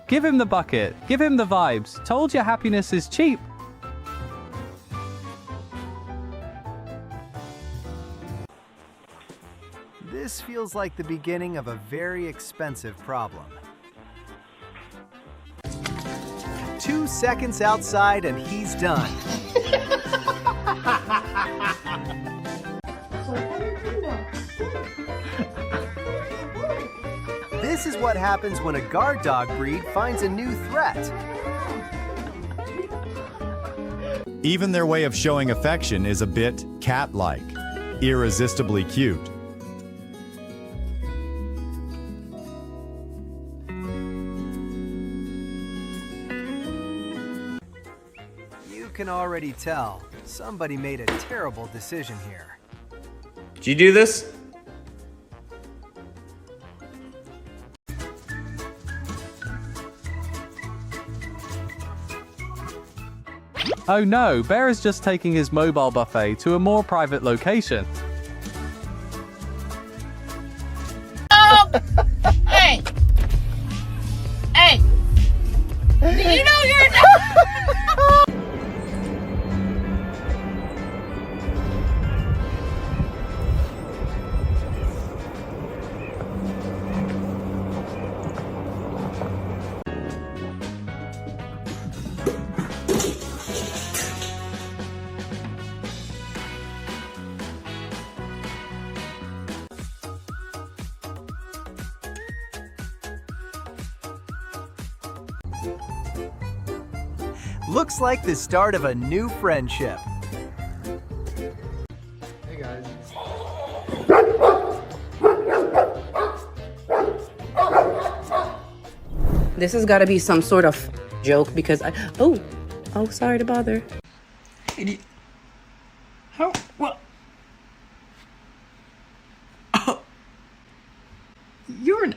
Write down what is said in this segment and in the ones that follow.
Give him the bucket. Give him the vibes. Told you happiness is cheap. This feels like the beginning of a very expensive problem. 2 seconds outside and he's done. This is what happens when a guard dog breed finds a new threat. Even their way of showing affection is a bit cat-like, irresistibly cute. You can already tell somebody made a terrible decision here. Did you do this? Oh no, Bear is just taking his mobile buffet to a more private location. Hey! Hey! You know you're not. Looks like the start of a new friendship. Hey guys. This has got to be some sort of joke because oh, sorry to bother. How? What? Oh. You're an.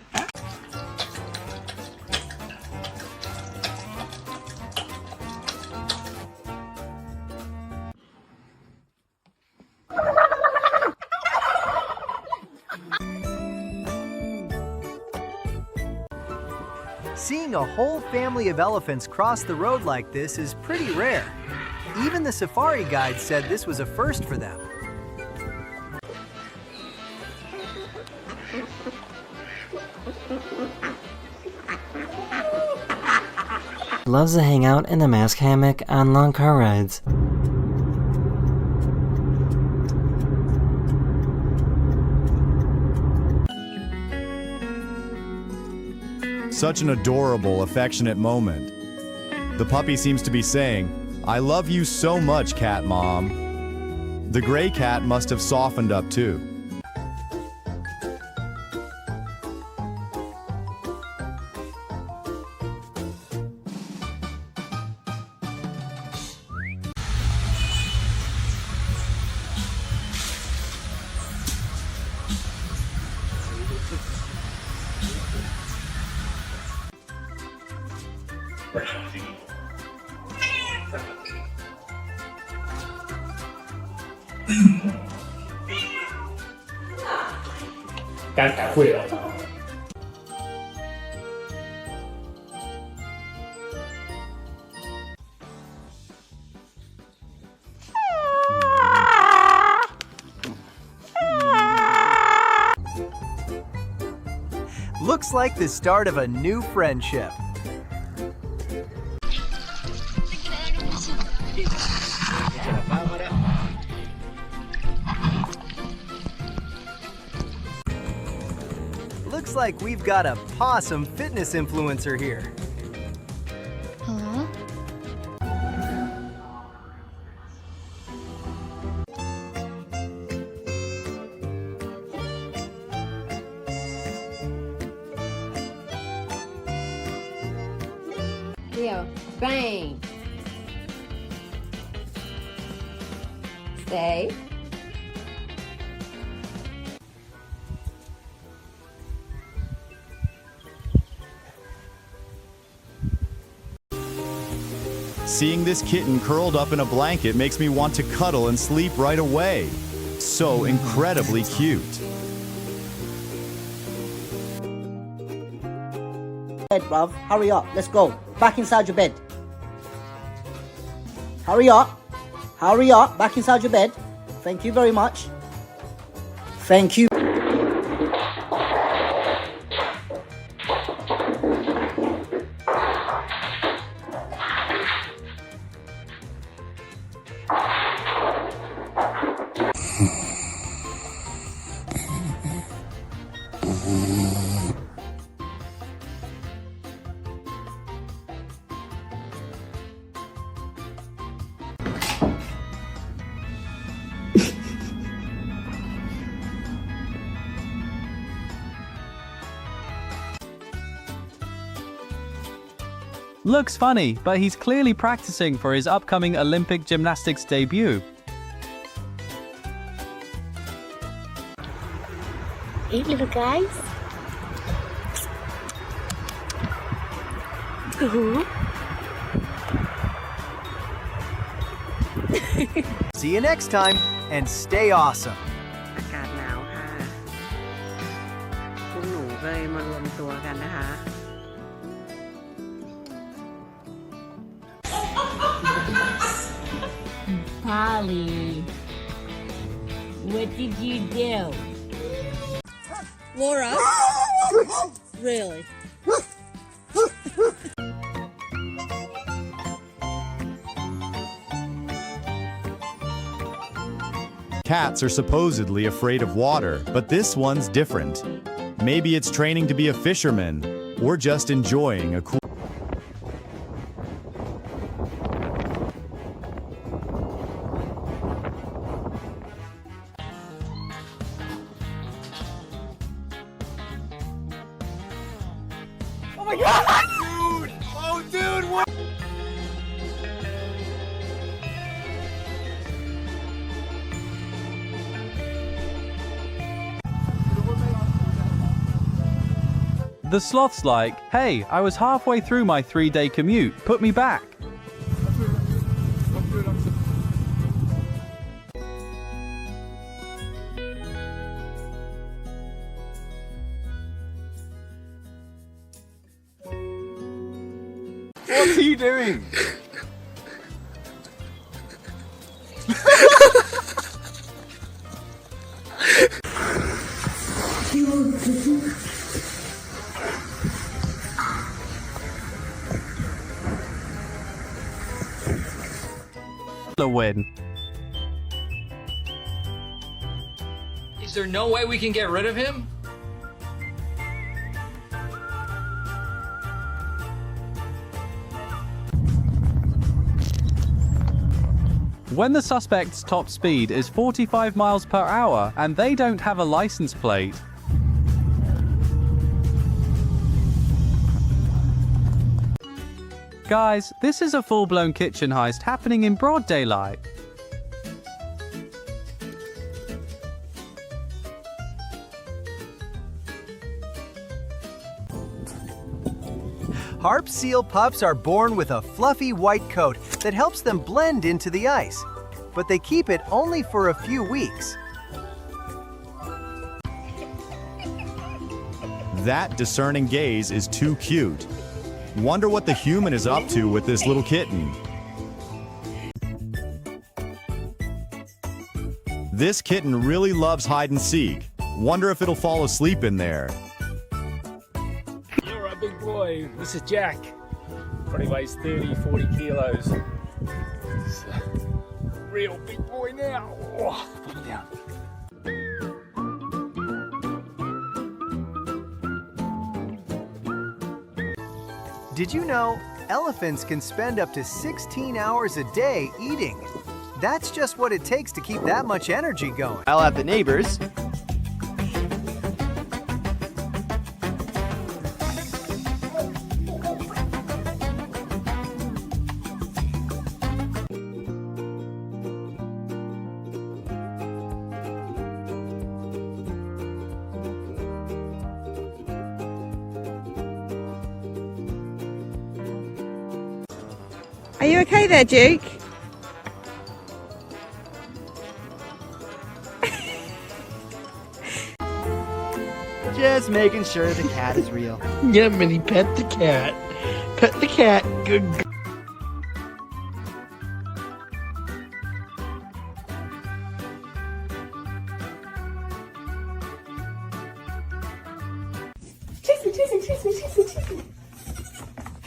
Seeing a whole family of elephants cross the road like this is pretty rare. Even the safari guide said this was a first for them. Loves to hang out in the mask hammock on long car rides. Such an adorable, affectionate moment. The puppy seems to be saying, "I love you so much, cat mom." The gray cat must have softened up too. Looks like the start of a new friendship. Looks like we've got a possum fitness influencer here. Huh? Leo, bang. Stay. Seeing this kitten curled up in a blanket makes me want to cuddle and sleep right away. So incredibly cute. Bed, bruv. Hurry up. Let's go. Back inside your bed. Hurry up. Hurry up. Back inside your bed. Thank you very much. Thank you. Looks funny, but he's clearly practicing for his upcoming Olympic gymnastics debut. Hey, little guys. See you next time, and stay awesome. อากาศหนาวค่ะพวกหนูก็เลยมารวมตัวกันนะคะ Polly, what did you do? Laura? Really? Cats are supposedly afraid of water, but this one's different. Maybe it's training to be a fisherman, or just enjoying a cool. Oh my god! Dude! Oh, dude, what? The sloth's like, hey, I was halfway through my 3-day commute, put me back. What's he doing? A win. Is there no way we can get rid of him? When the suspect's top speed is 45 miles per hour and they don't have a license plate, guys, this is a full-blown kitchen heist happening in broad daylight. Harp seal pups are born with a fluffy white coat that helps them blend into the ice, but they keep it only for a few weeks. That discerning gaze is too cute. Wonder what the human is up to with this little kitten. This kitten really loves hide and seek. Wonder if it'll fall asleep in there. You're a big boy. This is Jack. Probably weighs 30, 40 kilos. He's a real big boy now. Oh, put him down. Did you know elephants can spend up to 16 hours a day eating? That's just what it takes to keep that much energy going. I'll at the neighbors. Are you okay there, Duke? Just making sure the cat is real. Yeah, Minnie, pet the cat. Pet the cat. Good. Chase me, chase me, chase me, chase me, chase me.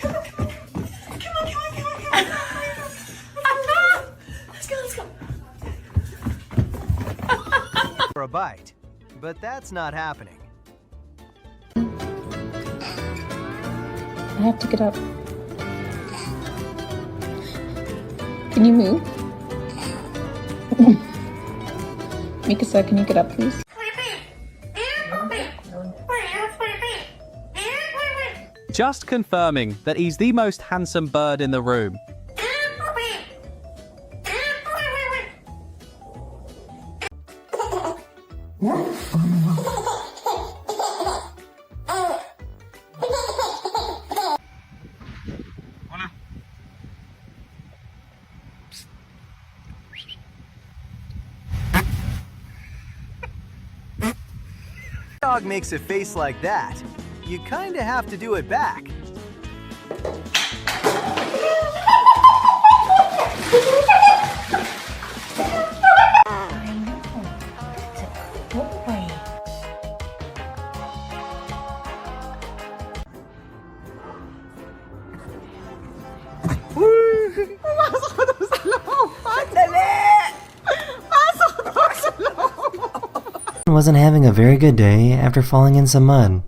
Come on, come on. Come on, come on, come on, come on. Let's go, let's go. For a bite, but that's not happening. I have to get up. Can you move? Mikasa, can you get up, please? Just confirming that he's the most handsome bird in the room. Dog makes a face like that, you kinda have to do it back. Wasn't having a very good day after falling in some mud.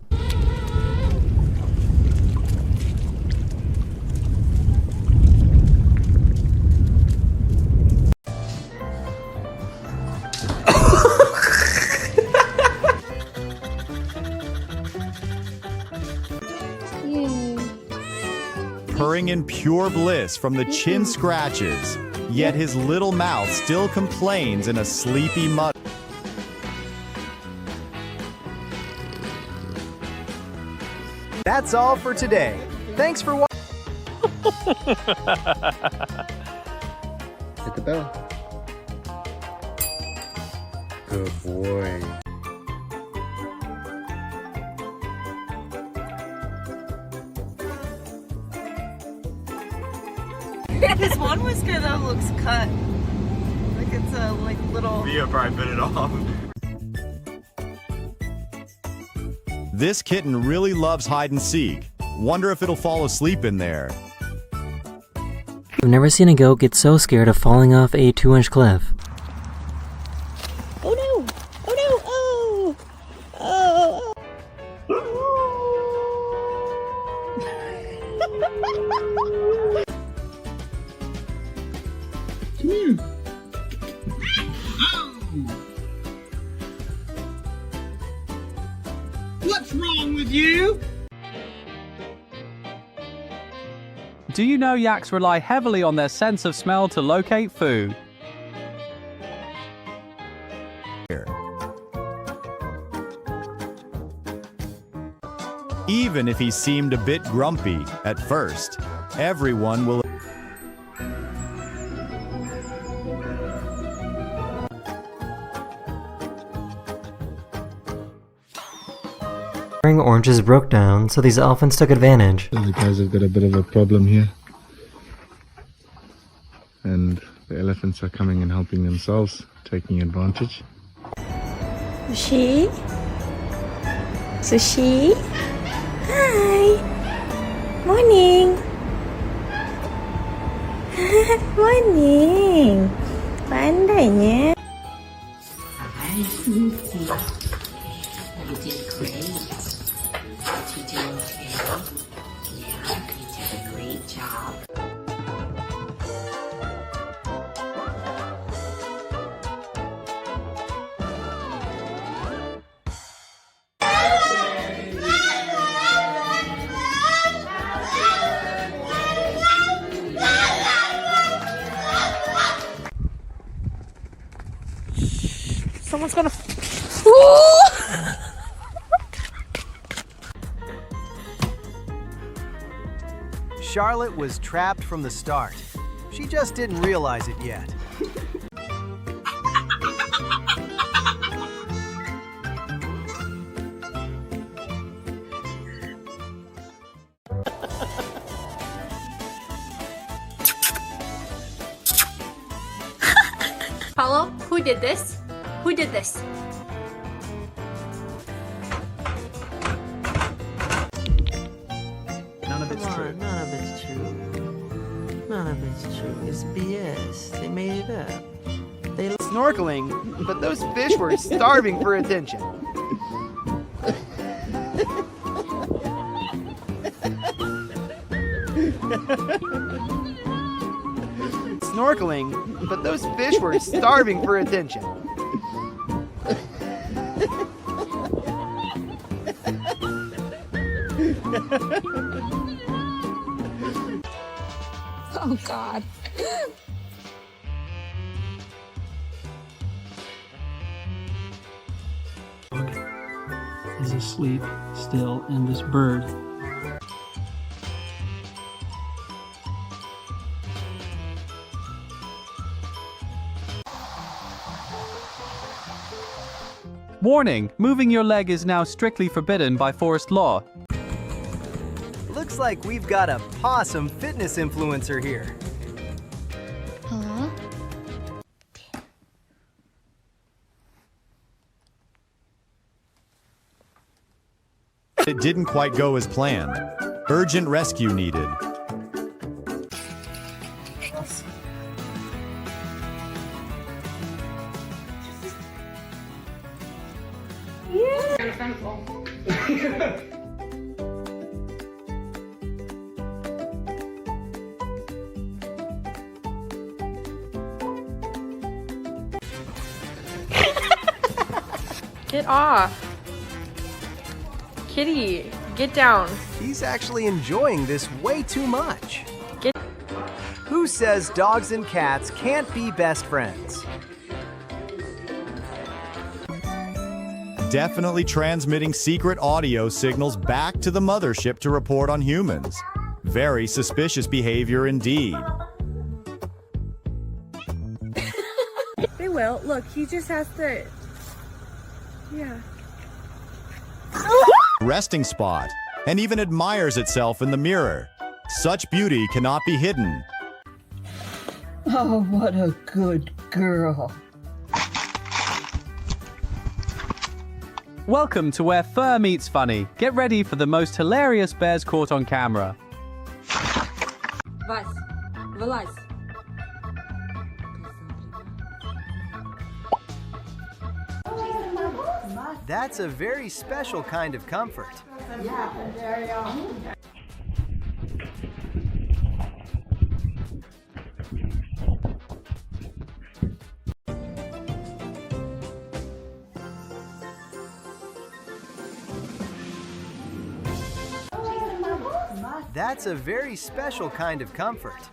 Purring in pure bliss from the chin scratches, yet his little mouth still complains in a sleepy mutter. That's all for today. Thanks for watching. Hit the bell. Good boy. His one whisker though looks cut. Like it's a little. Via probably bit it off. This kitten really loves hide and seek. Wonder if it'll fall asleep in there. I've never seen a goat get so scared of falling off a 2-inch cliff. Oh no! Oh no! Oh! Oh! Come here. What's wrong with you? Do you know yaks rely heavily on their sense of smell to locate food? Even if he seemed a bit grumpy at first, everyone will. Oranges broke down, so these elephants took advantage. The guys have got a bit of a problem here. And the elephants are coming and helping themselves, taking advantage. Sushi? Sushi? Hi! Morning! Morning! Pandainya. Hi, Snoopy. You did great. Did you do okay? Yeah, you did a great job. Someone's gonna. Charlotte was trapped from the start. She just didn't realize it yet. Paulo, who did this? Who did this? None of it's true. None of it's true. None of it's true. It's BS. They made it up. They Snorkeling, but those fish were starving for attention. Snorkeling, but those fish were starving for attention. Oh, God. Is asleep still, and this bird Warning, moving your leg is now strictly forbidden by forest law. Looks like we've got a possum fitness influencer here. Huh? It didn't quite go as planned. Urgent rescue needed. Get off. Kitty, get down. He's actually enjoying this way too much. Who says dogs and cats can't be best friends? Definitely transmitting secret audio signals back to the mothership to report on humans. Very suspicious behavior indeed. They will. Look, he just has to... Yeah. Resting spot, and even admires itself in the mirror. Such beauty cannot be hidden. Oh, what a good girl. Welcome to where fur meets funny. Get ready for the most hilarious bears caught on camera. Вась, вылазь. That's a very special kind of comfort. That's a very special kind of comfort.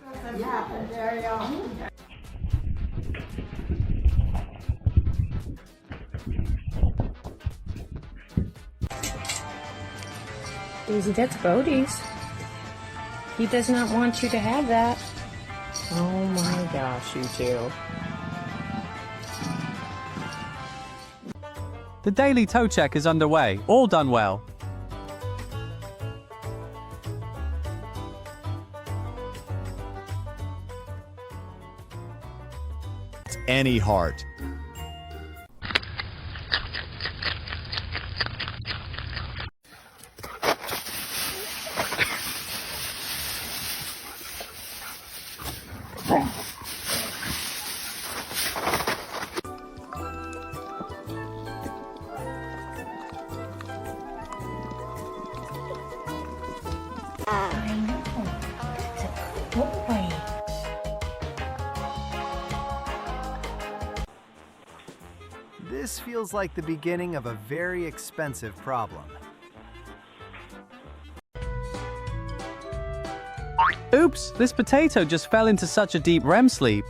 Daisy, that's Bodie's. He does not want you to have that. Oh my gosh, you two. The daily toe check is underway. All done well. Any heart. This feels like the beginning of a very expensive problem. Oops, this potato just fell into such a deep REM sleep.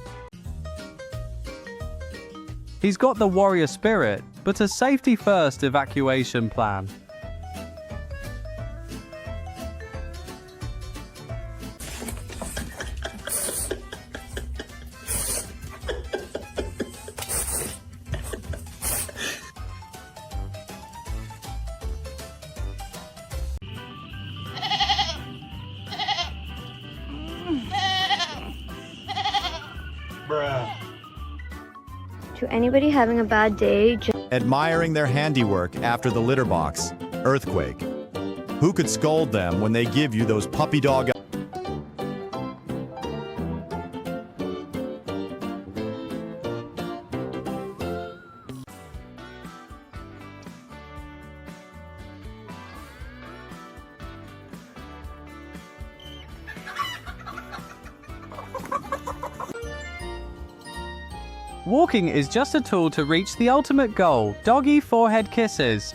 He's got the warrior spirit, but a safety-first evacuation plan. To anybody having a bad day, Admiring their handiwork after the litter box. Earthquake. Who could scold them when they give you those puppy dog? Walking is just a tool to reach the ultimate goal, doggy forehead kisses.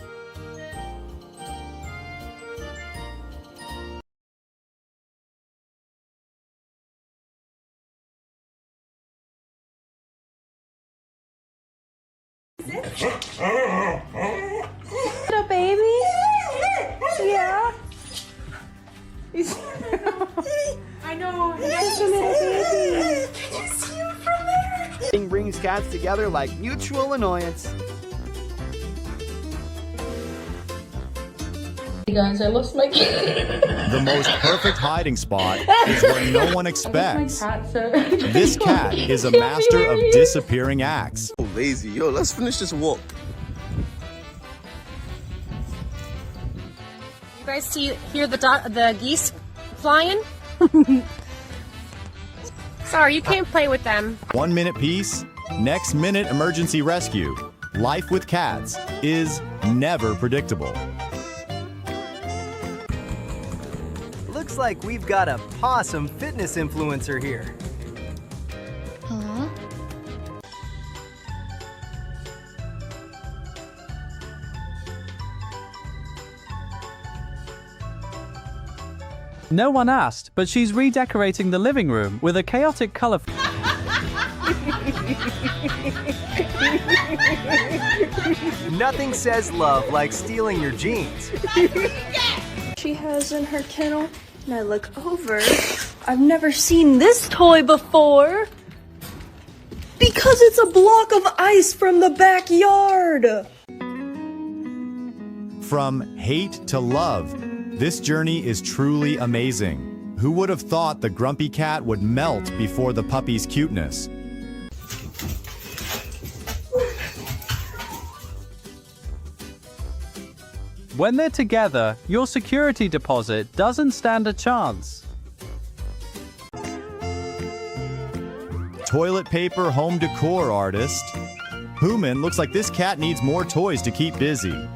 Little baby? Yeah. I know. It's a little baby. Can you see him from there? Brings cats together like mutual annoyance. Hey guys, I lost my cat. The most perfect hiding spot is where no one expects. This cat is a master of disappearing acts. Lazy. Yo, let's finish this walk. You guys hear the geese flying? Sorry, you can't play with them. 1 minute peace, next minute emergency rescue. Life with cats is never predictable. Looks like we've got a possum fitness influencer here. Huh? No one asked, but she's redecorating the living room with a chaotic color. Nothing says love like stealing your jeans. She has in her kennel, and I look over. I've never seen this toy before. Because it's a block of ice from the backyard. From hate to love, this journey is truly amazing. Who would have thought the grumpy cat would melt before the puppy's cuteness? When they're together, your security deposit doesn't stand a chance. Toilet paper home decor artist. Human, looks like this cat needs more toys to keep busy.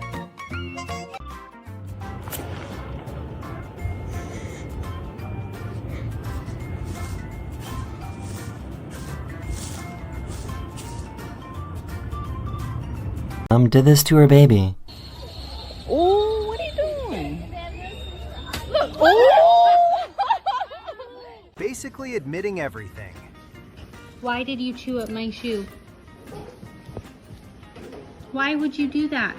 Did this to her baby. Oh, what are you doing? Look. Oh! Basically admitting everything. Why did you chew up my shoe? Why would you do that?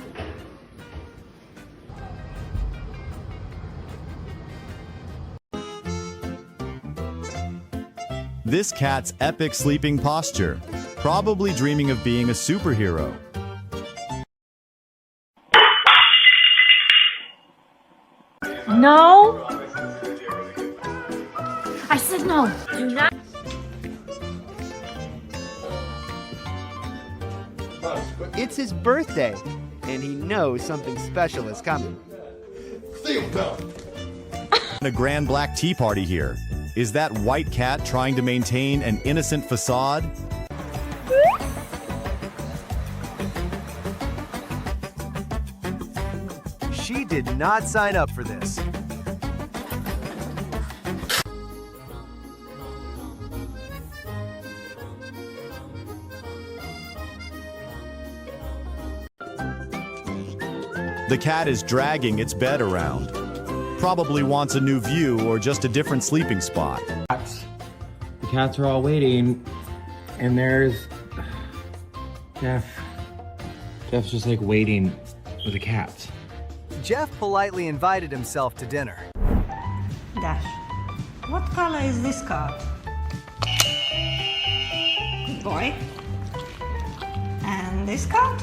This cat's epic sleeping posture, probably dreaming of being a superhero. No. I said no. Do not. It's his birthday, and he knows something special is coming. A grand black tea party here. Is that white cat trying to maintain an innocent facade? She did not sign up for this. The cat is dragging its bed around. Probably wants a new view or just a different sleeping spot. The cats are all waiting, and there's Jeff. Jeff's just like waiting with the cats. Jeff politely invited himself to dinner. Dash, what color is this card? Good boy. And this card?